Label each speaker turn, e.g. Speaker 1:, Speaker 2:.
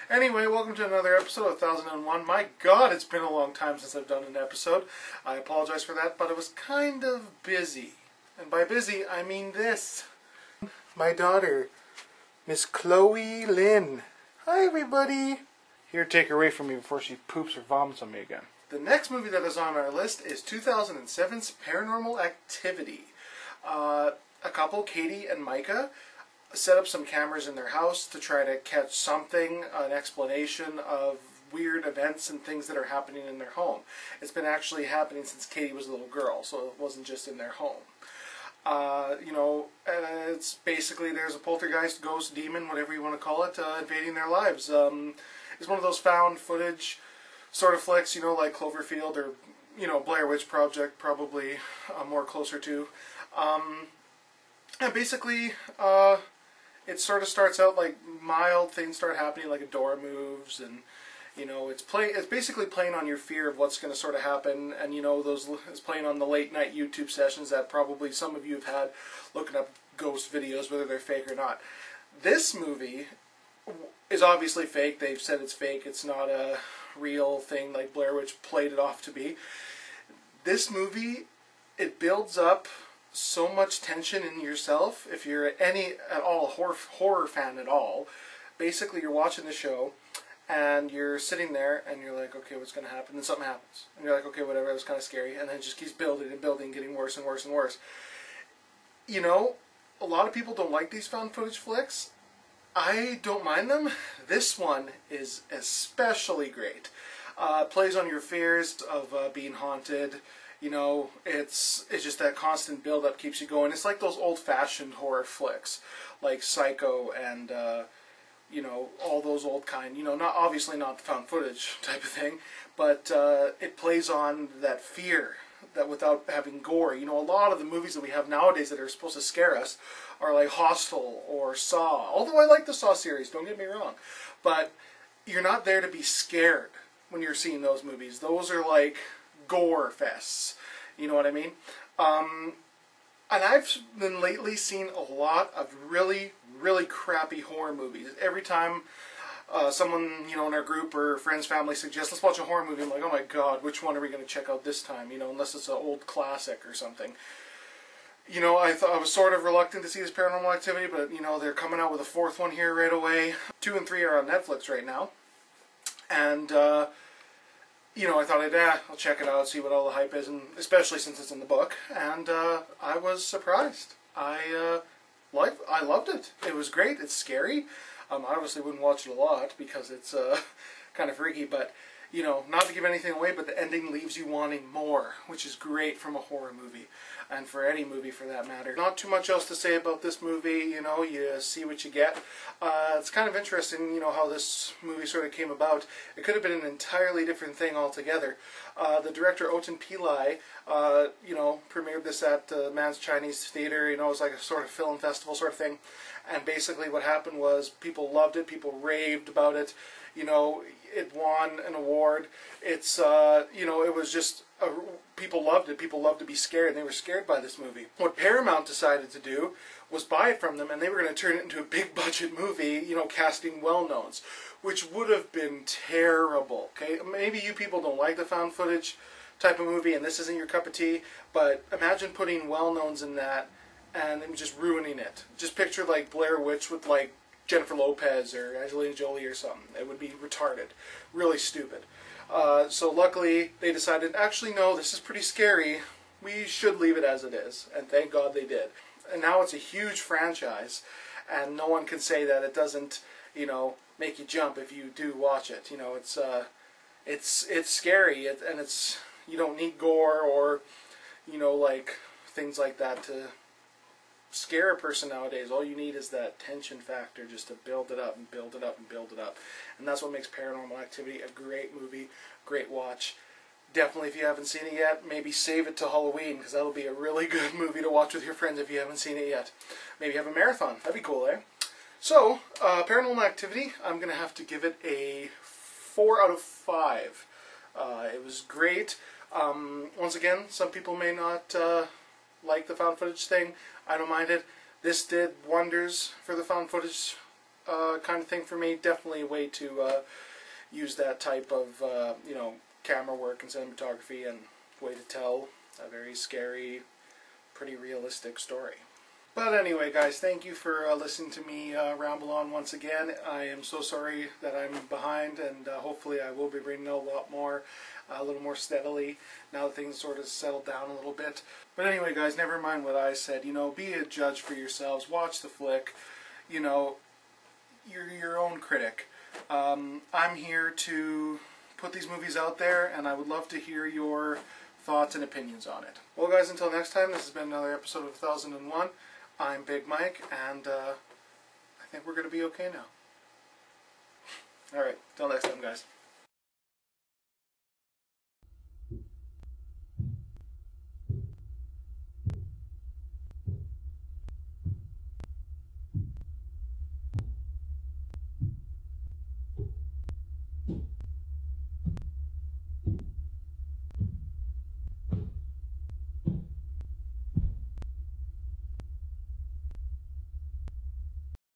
Speaker 1: Anyway, welcome to another episode of 1001. My God, it's been a long time since I've done an episode. I apologize for that, but I was kind of busy. And by busy, I mean this. My daughter, Miss Chloe Lynn. Hi, everybody. Here, take her away from me before she poops or vomits on me again. The next movie that is on our list is 2007's Paranormal Activity. A couple, Katie and Micah, set up some cameras in their house to try to catch something, an explanation of weird events and things that are happening in their home. It's been actually happening since Katie was a little girl, so it wasn't just in their home. It's basically there's a poltergeist, ghost, demon, whatever you want to call it, invading their lives. It's one of those found footage sort of flicks, like Cloverfield or, Blair Witch Project, probably more closer to. And basically, it sort of starts out like mild things start happening, like a door moves, and it's basically playing on your fear of what's going to sort of happen, and it's playing on the late night YouTube sessions that probably some of you have had looking up ghost videos, whether they're fake or not. This movie is obviously fake. They've said it's fake. It's not a real thing like Blair Witch played it off to be. This movie, it builds up so much tension in yourself. If you're at all a horror fan at all, basically you're watching the show and you're sitting there and you're like, okay, what's going to happen? And something happens. And you're like, okay, whatever, it was kind of scary. And then it just keeps building and building, getting worse and worse and worse. A lot of people don't like these found footage flicks. I don't mind them. This one is especially great. Plays on your fears of being haunted. It's just that constant build-up keeps you going. It's like those old-fashioned horror flicks, like Psycho and, all those old kind. Obviously not the found footage type of thing, but it plays on that fear that without having gore. A lot of the movies that we have nowadays that are supposed to scare us are like Hostel or Saw. Although I like the Saw series, don't get me wrong. But you're not there to be scared when you're seeing those movies. Those are like gore fests, you know what I mean? And I've been lately seen a lot of really, really crappy horror movies. Every time someone, in our group or friends, family suggests, let's watch a horror movie, I'm like, oh my God, which one are we going to check out this time? Unless it's an old classic or something. I was sort of reluctant to see this Paranormal Activity, but, they're coming out with a fourth one here right away. 2 and 3 are on Netflix right now. And, I thought I'll check it out, see what all the hype is, and especially since it's in the book. And I was surprised. I loved it. It was great. It's scary. I obviously wouldn't watch it a lot because it's kind of freaky, but not to give anything away, but the ending leaves you wanting more, which is great from a horror movie, and for any movie for that matter. Not too much else to say about this movie, you see what you get. It's kind of interesting, how this movie sort of came about. It could have been an entirely different thing altogether. The director, Oten Pillai, premiered this at Man's Chinese Theater, it was like a sort of film festival sort of thing, and basically what happened was people loved it, people raved about it, it won an award. It's, it was just, people loved it. People loved to be scared. They were scared by this movie. What Paramount decided to do was buy it from them, and they were going to turn it into a big budget movie, casting well-knowns, which would have been terrible, okay? Maybe you people don't like the found footage type of movie, and this isn't your cup of tea, but imagine putting well-knowns in that and just ruining it. Just picture, like, Blair Witch with, like, Jennifer Lopez or Angelina Jolie or something. It would be retarded. Really stupid. So luckily they decided, actually no, this is pretty scary. We should leave it as it is. And thank God they did. And now it's a huge franchise. And no one can say that it doesn't, make you jump if you do watch it. It's scary. And it's, you don't need gore or, like things like that to scare a person nowadays. All you need is that tension factor just to build it up and build it up and build it up. And that's what makes Paranormal Activity a great movie, great watch. Definitely, if you haven't seen it yet, maybe save it to Halloween, because that'll be a really good movie to watch with your friends if you haven't seen it yet. Maybe have a marathon. That'd be cool, eh? So, Paranormal Activity, I'm going to have to give it a 4 out of 5. It was great. Once again, some people may not like the found footage thing. I don't mind it. This did wonders for the found footage kind of thing for me. Definitely a way to use that type of camera work and cinematography, and way to tell a very scary, pretty realistic story. But anyway, guys, thank you for listening to me ramble on once again. I am so sorry that I'm behind, and hopefully I will be bringing a lot more, a little more steadily, now that things sort of settled down a little bit. But anyway, guys, never mind what I said. Be a judge for yourselves. Watch the flick. You're your own critic. I'm here to put these movies out there, and I would love to hear your thoughts and opinions on it. Well, guys, until next time, this has been another episode of 1001. I'm Big Mike, and I think we're going to be okay now. Alright, till next time, guys.